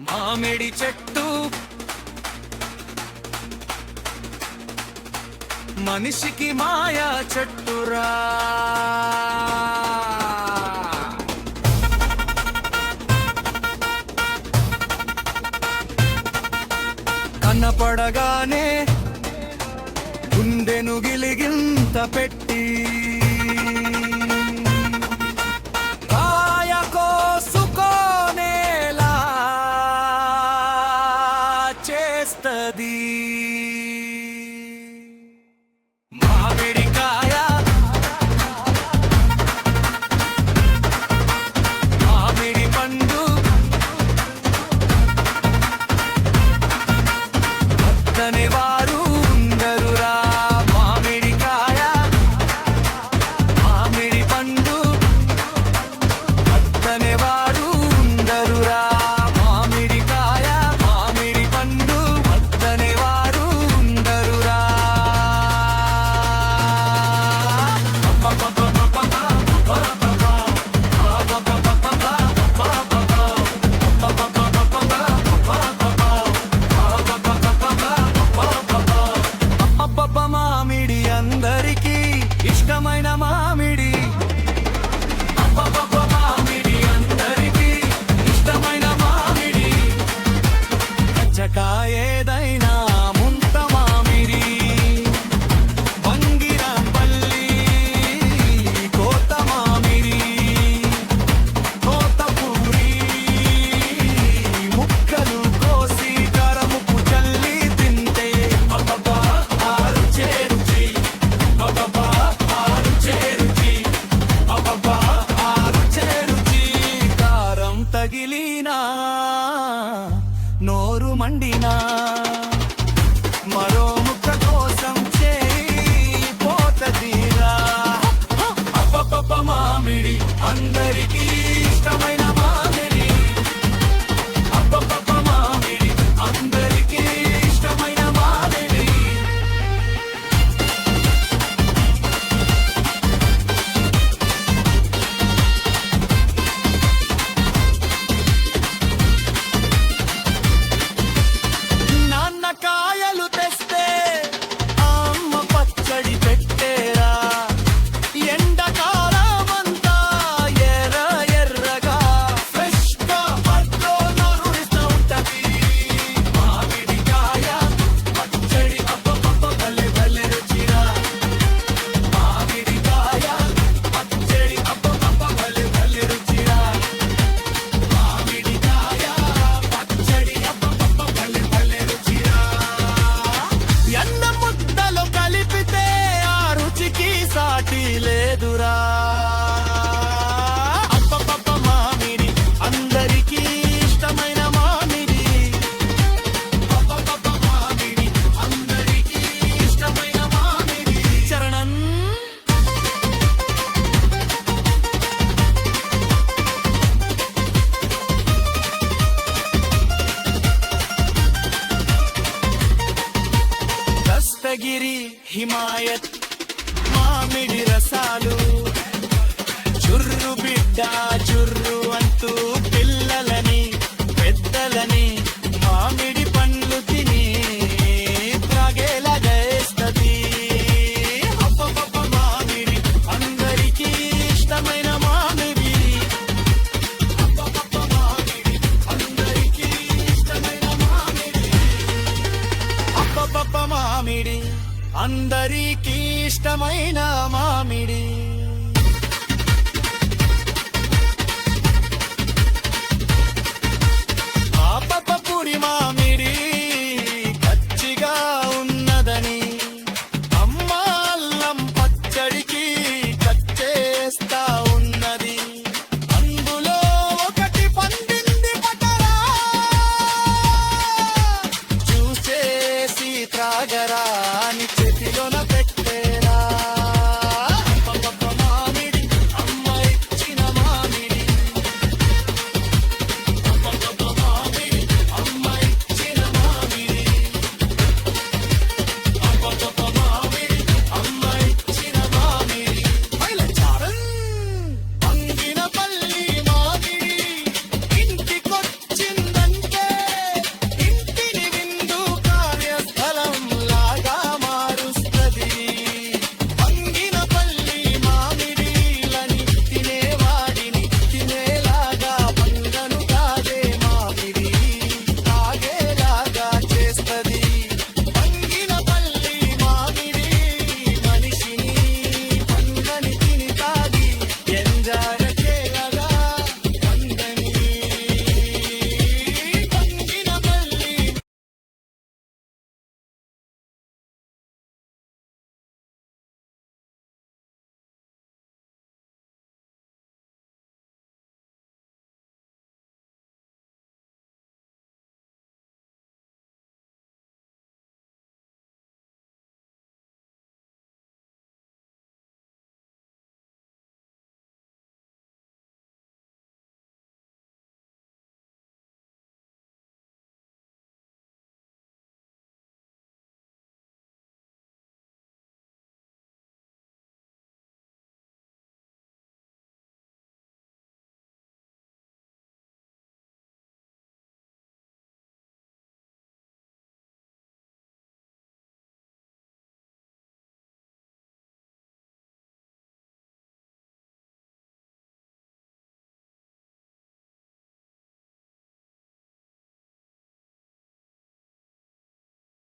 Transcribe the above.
మామిడి చెట్టు మనిషికి మాయా చెట్టురా. కన్నపడగానే గుండెను గిలిగింత పెట్టి కాయ కోసుకోనేలా చేస్తది. మామిడికాయ మామిడి పండు వద్దనే వారు ఉండరురా. మామిడికాయ మామిడి పండు వద్దనే వారు ఉండరురా. మామిడికాయ మామిడి పండు వద్దనే వారు ఉండరురా. అబ్బబ్బ మామిడి అందరికీ ఇష్టమైన మామిడి. అబ్బబ్బ మామిడి అందరికీ ఇష్టమైన మామిడి. కచ్చకాయేదైనా ముంత మామిడి. వంగిరంపల్లి కోత మామిడి. తోతపూరి ముక్కలు కోసి కరముకు చల్లి తింటే అబ్బబ్బా ఆరు చేరుచి. అబ్బబ్బా ఆరు చేరుచి. అబ్బబ్బా ఆరు చేరుచి. కారం తగిలినా నోరు మండినా మరో ముక్క కోసం చేయి పోతదీరా. అబ్బబ్బ మామిడి అందరికీ ఇష్టమైన మామిడి. అబ్బబ్బ మామిడి అందరికీ ఇష్టమైన మామిడి. నాన్న కాయలు తెస్తే అమ్మ పచ్చడి పెట్టేరా. ఎండకాలమంతా ఎర్ర ఎర్రగా ఫ్రెష్ గా పట్లో నరుడిస్తూ ఉంటది. మామిడికాయ పచ్చడి అబ్బబ్బ భలే భలే రుచిరా. మామిడికాయ పచ్చడి అబ్బబ్బ భలే భలే రుచిరా. మామిడికాయ పచ్చడి అబ్బబ్బ భలే భలే రుచిరా. ఎన్న ముద్దలో కలిపితే ఆ రుచికి సాటి లేదురా. అబ్బబ్బ మామిడి అందరికీ ఇష్టమైన మామిడి. అబ్బబ్బ మామిడి అందరికీ ఇష్టమైన మామిడి. చరణం దస్తగిరి హిమాయత్ మామిడి రసాలు. జుర్రు బిడ్డ జుర్రు అంటూ పిల్లలని పెద్దలని మామిడి పండ్లు తిని త్రాగేలా చేస్తది. అబ్బబ్బ మామిడి అందరికీ ఇష్టమైన మామిడి. అబ్బబ్బ మామిడి అందరికీ ఇష్టమైన మామిడి. అబ్బబ్బ మామిడి అందరికీ ఇష్టమైన మామిడి.